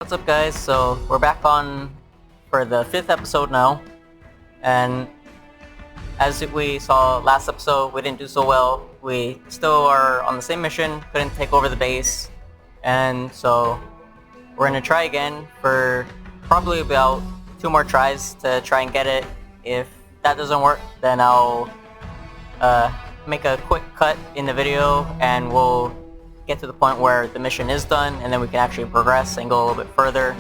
What's up, guys? So we're back on for the 5th episode now, and as we saw last episode, we didn't do so well. We still are on the same mission, couldn't take over the base, and so we're gonna try again for probably about 2 more tries to try and get it. If that doesn't work, then I'll make a quick cut in the video, and we'll get to the point where the mission is done, and then we can actually progress and go a little bit further.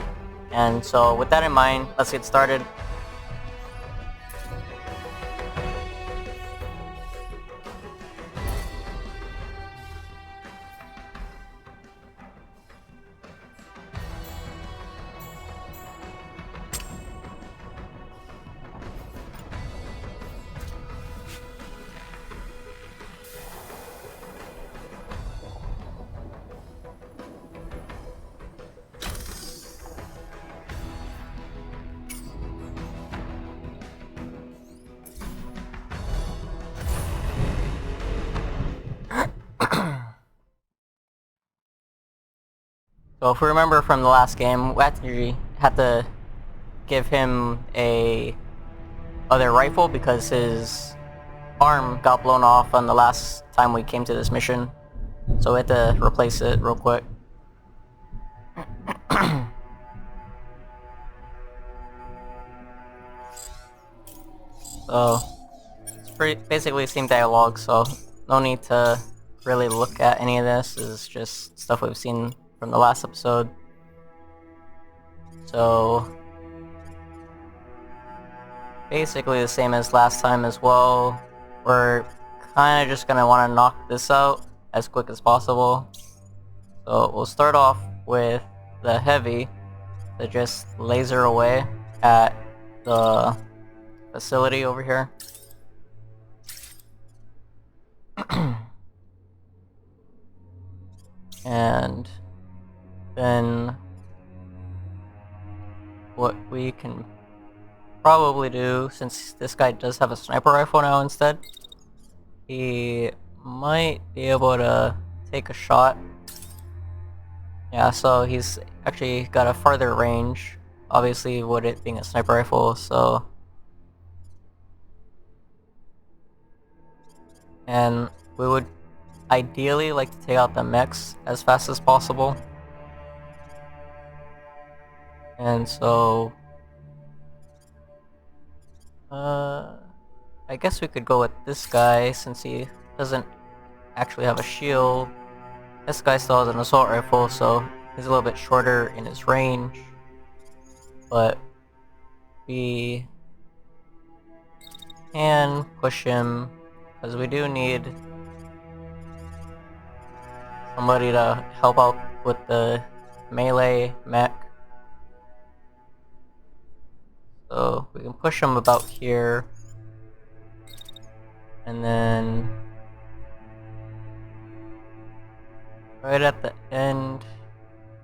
And so with that in mind, let's get started. So if we remember from the last game, we actually had to give him a other rifle because his arm got blown off on the last time we came to this mission. So we had to replace it real quick. So it's basically the same dialogue, so no need to really look at any of this. It's just stuff we've seen from the last episode. So basically the same as last time as well. We're kind of just gonna want to knock this out as quick as possible. So we'll start off with the heavy to just laser away at the facility over here. And then what we can probably do, since this guy does have a sniper rifle now instead, he might be able to take a shot. Yeah, so he's actually got a farther range, obviously with it being a sniper rifle, so... And we would ideally like to take out the mechs as fast as possible. And so... I guess we could go with this guy since he doesn't actually have a shield. This guy still has an assault rifle, so he's a little bit shorter in his range. But we can push him because we do need somebody to help out with the melee mech. So we can push him about here. And then right at the end,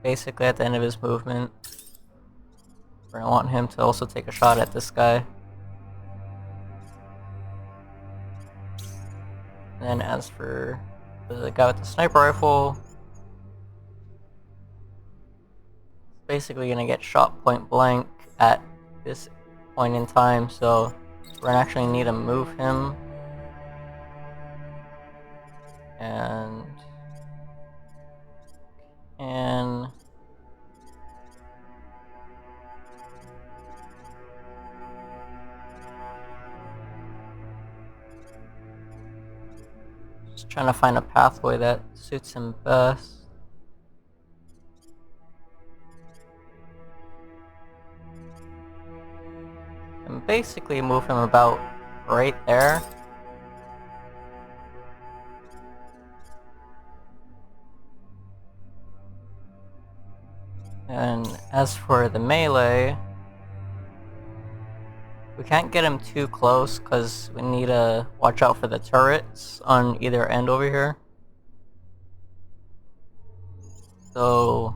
basically at the end of his movement, we're gonna want him to also take a shot at this guy. And then as for the guy with the sniper rifle, basically gonna get shot point blank at this point in time, so we're gonna actually need to move him. And just trying to find a pathway that suits him best. And basically move him about right there. And as for the melee, we can't get him too close because we need to watch out for the turrets on either end over here. So,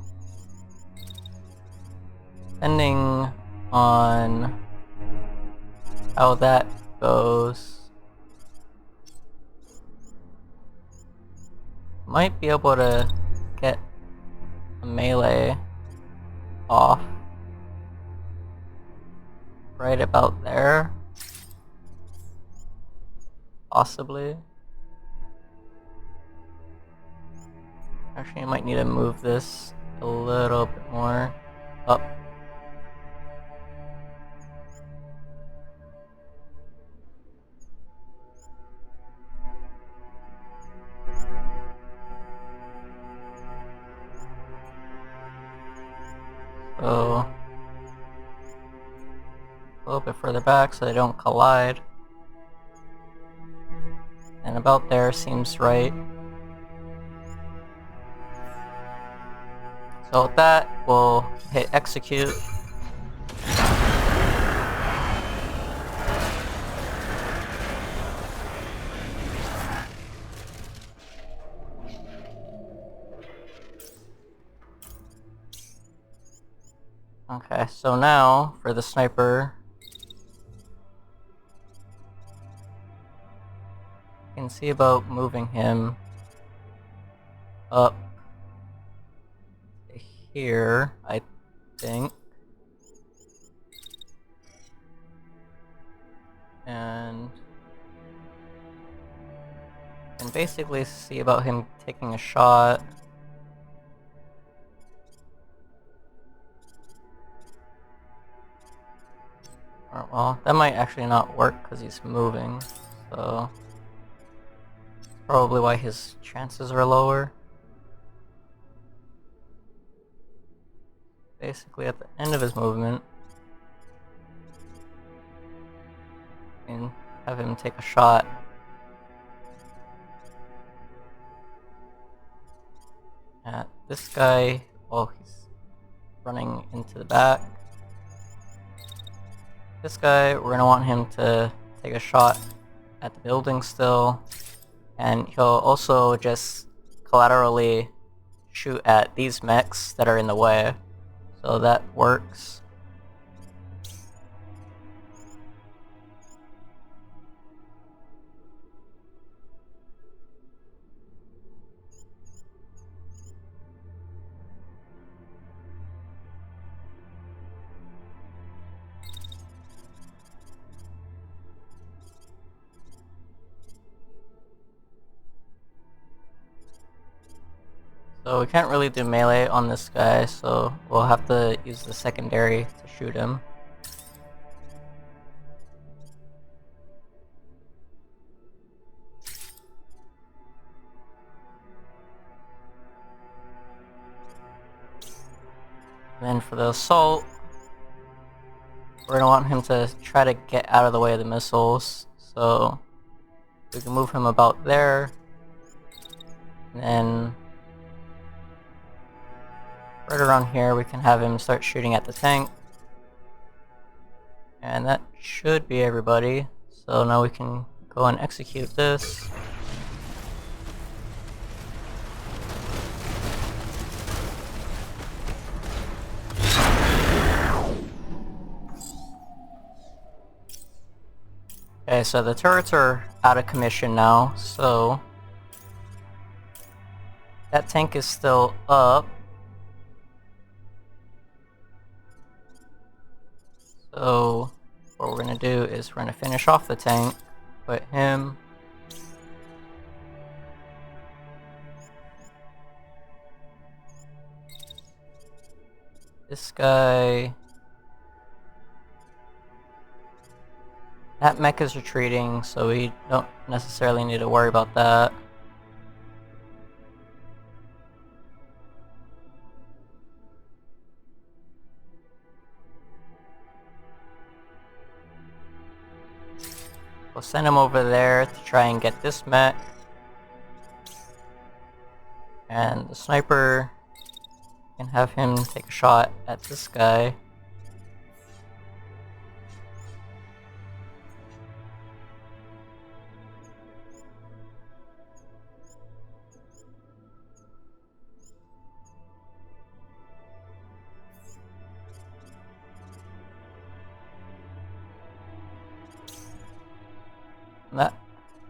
depending on how that goes, might be able to get a melee off right about there. Possibly. Actually, I might need to move this a little bit more up. So, a little bit further back so they don't collide. And about there seems right. So with that, we'll hit execute. Okay, so now for the sniper, you can see about moving him up to here, I think. And you can basically see about him taking a shot. Well, that might actually not work because he's moving, so that's probably why his chances are lower. Basically at the end of his movement, you can have him take a shot at this guy while he's running into the back. This guy, we're going to want him to take a shot at the building still, and he'll also just collaterally shoot at these mechs that are in the way, so that works. So we can't really do melee on this guy, so we'll have to use the secondary to shoot him. And then for the assault, we're going to want him to try to get out of the way of the missiles, so we can move him about there, and then right around here we can have him start shooting at the tank. And that should be everybody, so now we can go and execute this. Okay, so the turrets are out of commission now, so that tank is still up. So what we're going to do is we're going to finish off the tank, put him this guy. That mech is retreating, so we don't necessarily need to worry about that. We'll send him over there to try and get this mech. And the sniper can have him take a shot at this guy.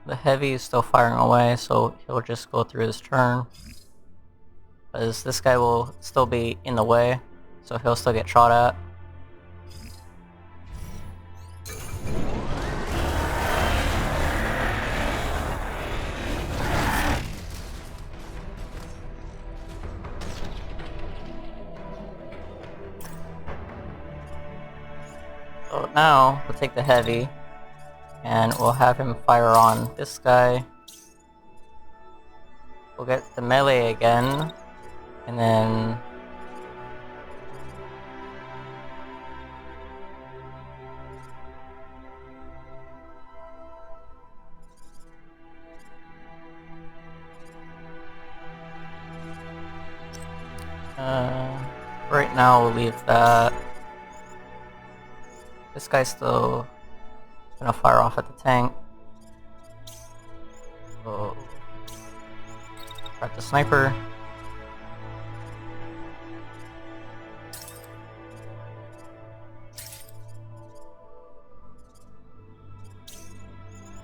The heavy is still firing away, so he'll just go through his turn, because this guy will still be in the way, so he'll still get shot at. So now we'll take the heavy and we'll have him fire on this guy. We'll get the melee again, and then right now we'll leave that. This guy's still gonna fire off at the tank. So grab the sniper.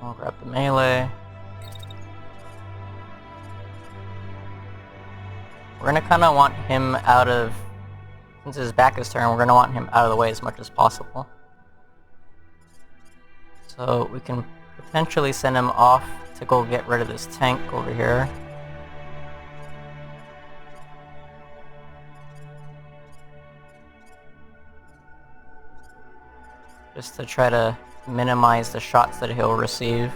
I'll grab the melee. We're gonna kinda want him out of, since his back is turned, we're gonna want him out of the way as much as possible. So we can potentially send him off to go get rid of this tank over here. Just to try to minimize the shots that he'll receive.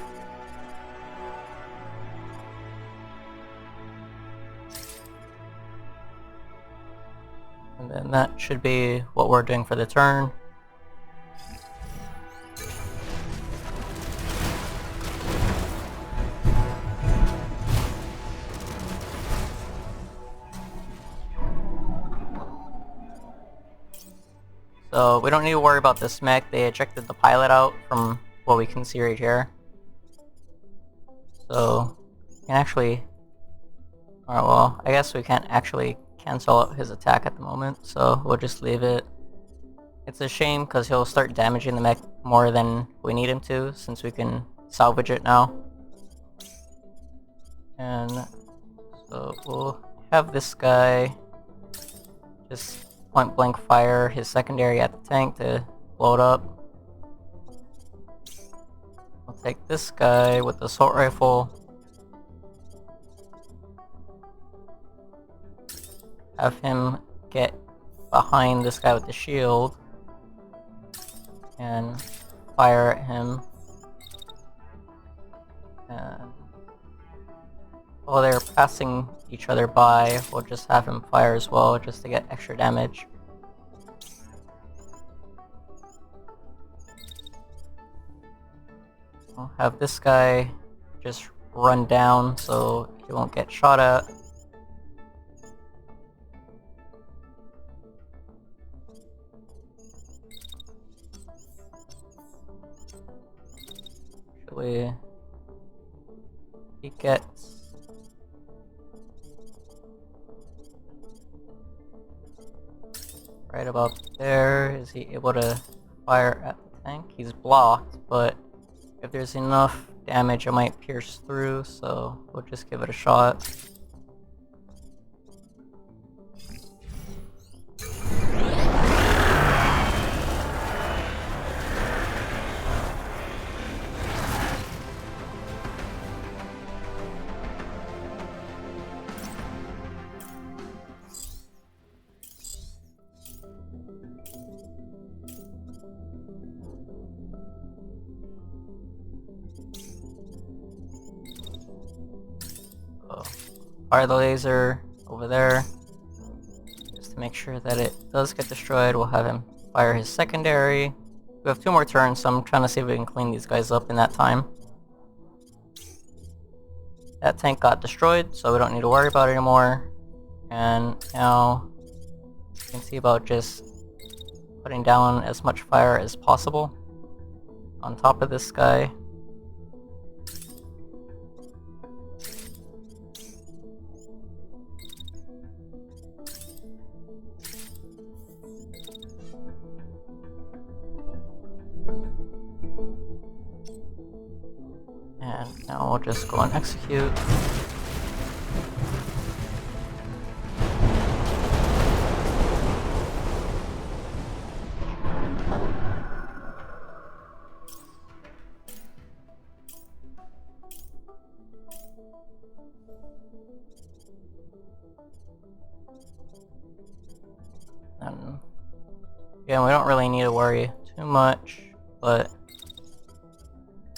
And then that should be what we're doing for the turn. So we don't need to worry about this mech. They ejected the pilot out from what we can see right here. So we can actually, alright, well, I guess we can't actually cancel out his attack at the moment, so we'll just leave it. It's a shame because he'll start damaging the mech more than we need him to, since we can salvage it now. And so we'll have this guy just point blank fire his secondary at the tank to blow it up. We'll take this guy with the assault rifle. Have him get behind this guy with the shield and fire at him. And while they're passing each other by, we'll just have him fire as well, just to get extra damage. We'll have this guy just run down so he won't get shot at. Actually, he gets right about there. Is he able to fire at the tank? He's blocked, but if there's enough damage it might pierce through, so we'll just give it a shot. Fire the laser over there, just to make sure that it does get destroyed. We'll have him fire his secondary. We have 2 more turns, so I'm trying to see if we can clean these guys up in that time. That tank got destroyed, so we don't need to worry about it anymore. And now you can see about just putting down as much fire as possible on top of this guy. And now we'll just go and execute. And again, we don't really need to worry too much, but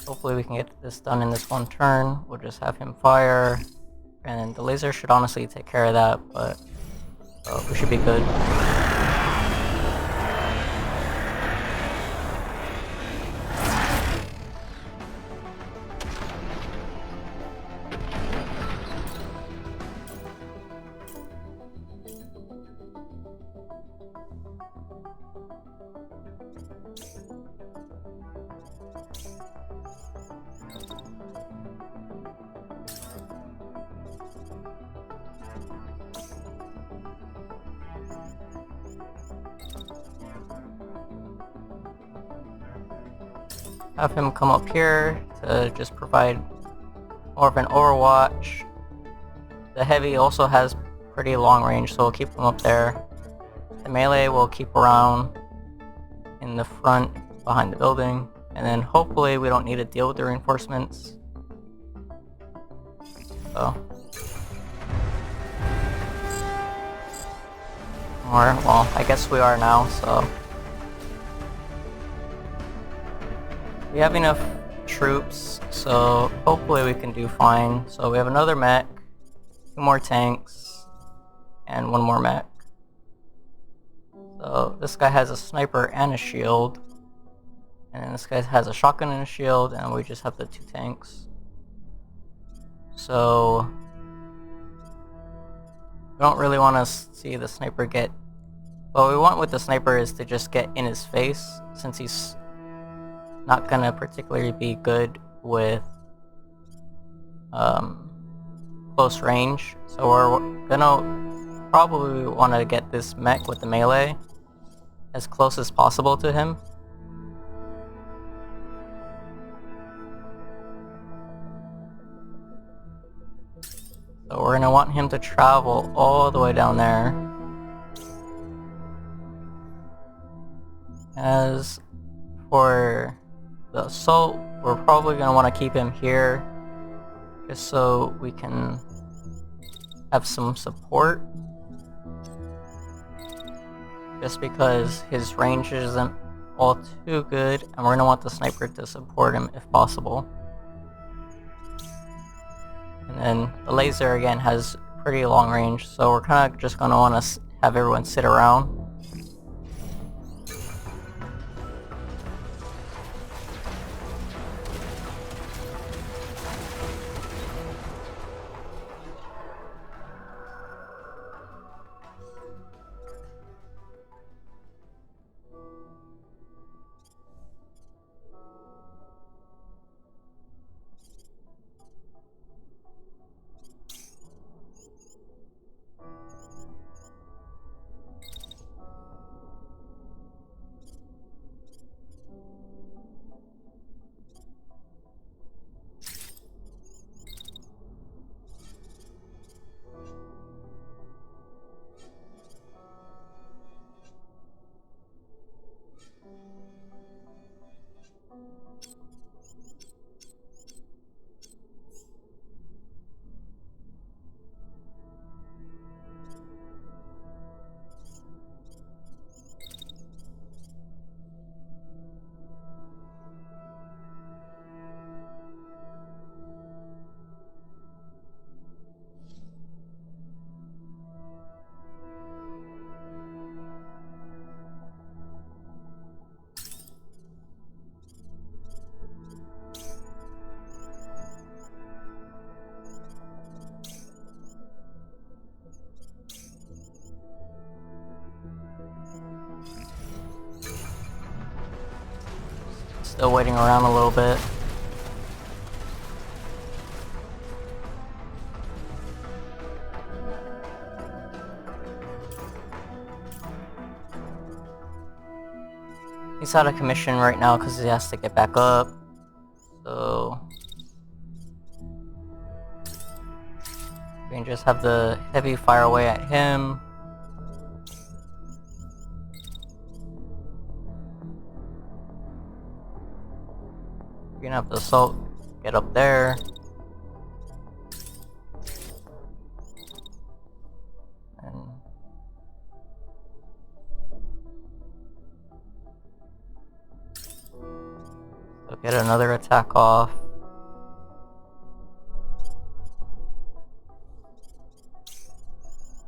hopefully we can get this done in this one turn. We'll just have him fire, and the laser should honestly take care of that, but we should be good. Have him come up here to just provide more of an overwatch. The heavy also has pretty long range, so we'll keep him up there. The melee will keep around in the front behind the building, and then hopefully we don't need to deal with the reinforcements. So, or well, I guess we are now. So we have enough troops, so hopefully we can do fine. So we have another mech, 2 more tanks, and 1 more mech. So this guy has a sniper and a shield, and this guy has a shotgun and a shield, and we just have the 2 tanks. So we don't really want to see the sniper get... What we want with the sniper is to just get in his face, since he's not gonna particularly be good with close range. So we're gonna probably want to get this mech with the melee as close as possible to him. So we're gonna want him to travel all the way down there. As for the assault, we're probably going to want to keep him here just so we can have some support, just because his range isn't all too good, and we're going to want the sniper to support him if possible. And then the laser again has pretty long range, so we're kind of just going to want to have everyone sit around. Still waiting around a little bit. He's out of commission right now because he has to get back up. So we can just have the heavy fire away at him. We're gonna have the assault get up there. Get another attack off.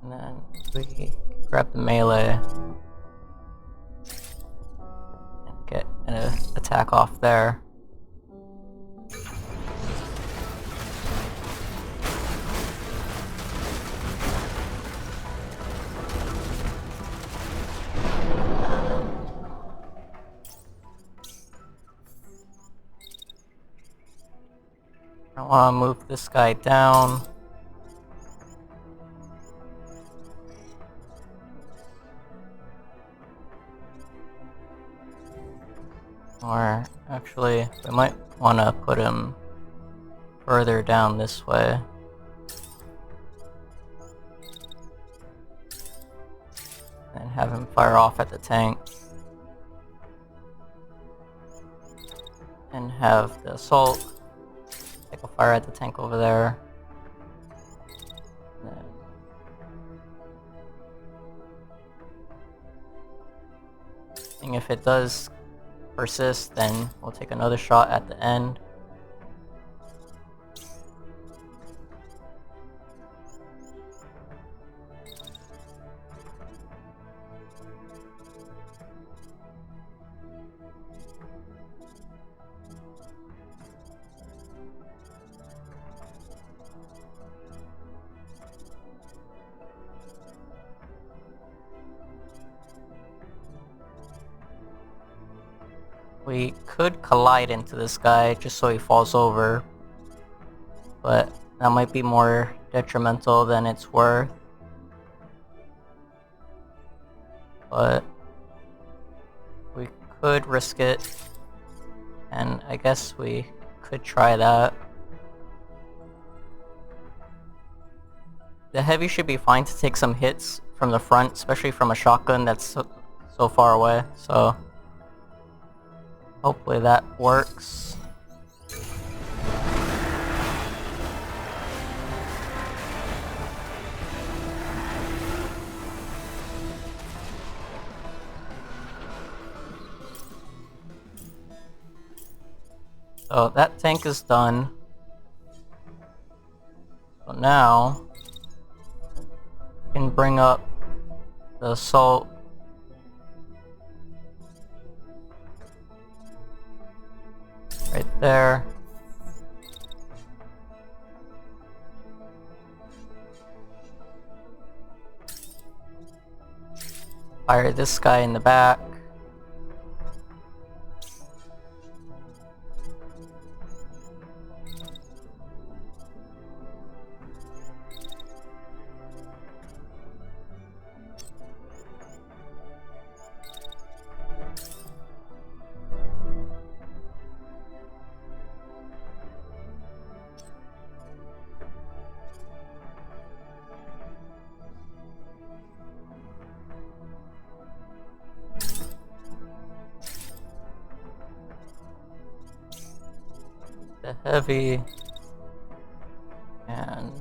And then we grab the melee and get an attack off there. I want to move this guy down. Or actually, we might want to put him further down this way. And have him fire off at the tank. And have the assault take a fire at the tank over there. And if it does persist, then we'll take another shot at the end. We could collide into this guy just so he falls over, but that might be more detrimental than it's worth. But we could risk it, and I guess we could try that. The heavy should be fine to take some hits from the front, especially from a shotgun that's so far away, so hopefully that works. So that tank is done. So now we can bring up the assault. Right there. Fire this guy in the back. The heavy, and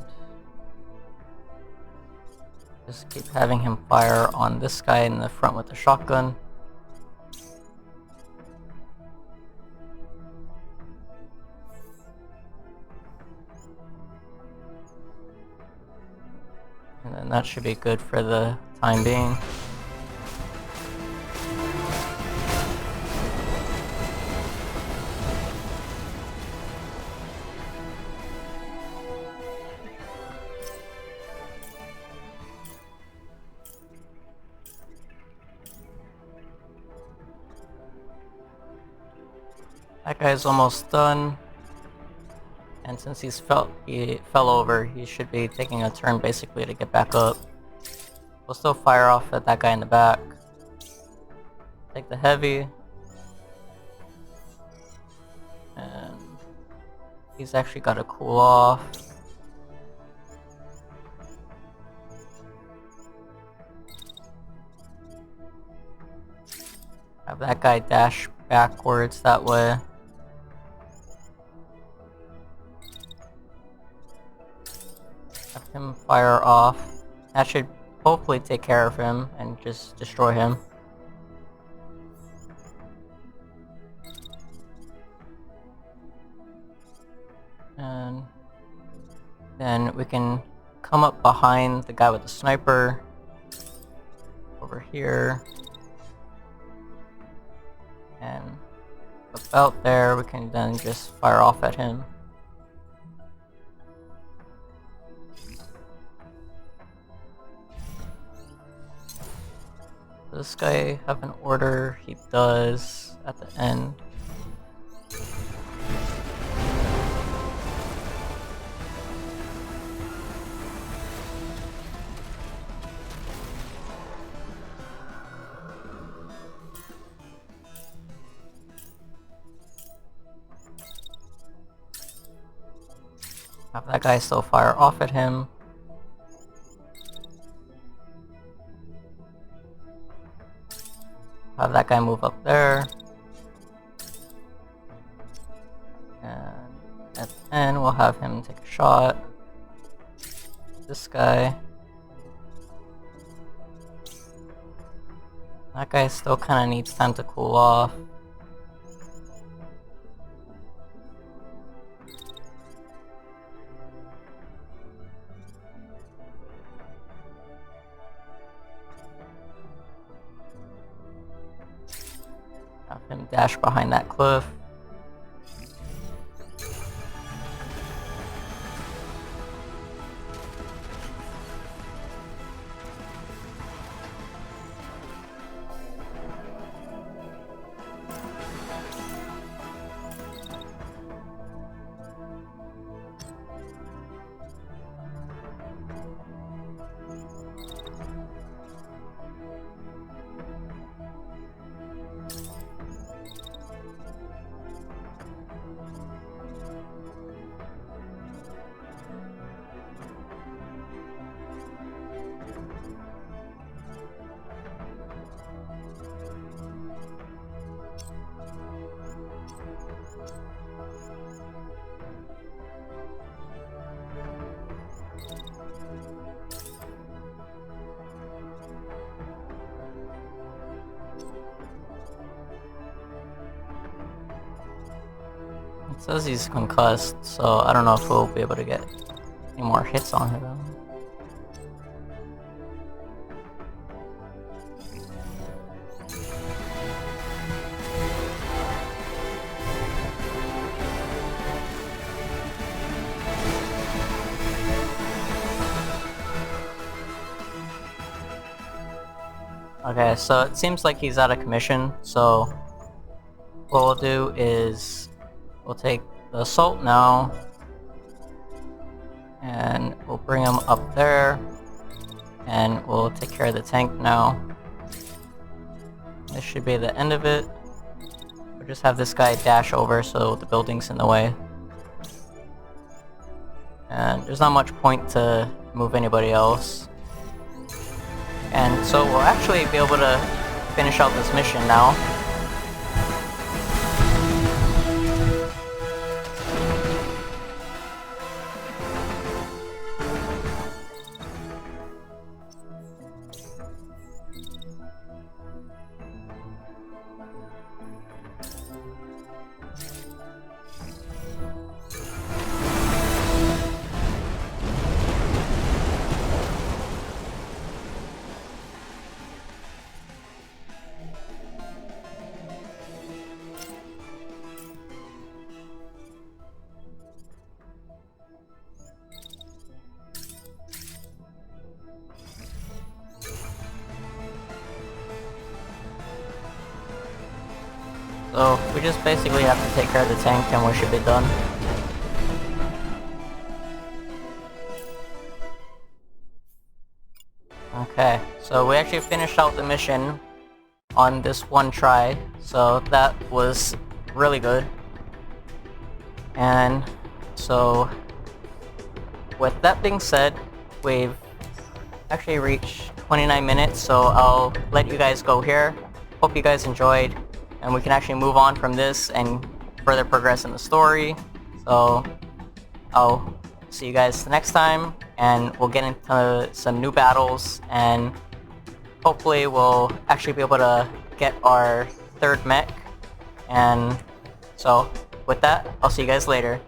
just keep having him fire on this guy in the front with the shotgun. And then that should be good for the time being. That guy's almost done, and since he fell over, he should be taking a turn basically to get back up. We'll still fire off at that guy in the back. Take the heavy, and he's actually got to cool off. Have that guy dash backwards that way. Have him fire off. That should hopefully take care of him and just destroy him. Then we can come up behind the guy with the sniper over here, and about there we can then just fire off at him. Does this guy have an order? He does at the end. Have that guy still fire off at him. Have that guy move up there. And at the end, we'll have him take a shot. This guy. That guy still kind of needs time to cool off. Have him dash behind that cliff. It says he's concussed, so I don't know if we'll be able to get any more hits on him. Okay, so it seems like he's out of commission, so what we'll do is we'll take the assault now, and we'll bring him up there, and we'll take care of the tank now. This should be the end of it. We'll just have this guy dash over so the building's in the way. And there's not much point to move anybody else. And so we'll actually be able to finish out this mission now. So we just basically have to take care of the tank and we should be done. Okay, so we actually finished out the mission on this one try, so that was really good. And so with that being said, we've actually reached 29 minutes, so I'll let you guys go here. Hope you guys enjoyed, and we can actually move on from this and further progress in the story. So I'll see you guys the next time, and we'll get into some new battles, and hopefully we'll actually be able to get our third mech. And so with that, I'll see you guys later.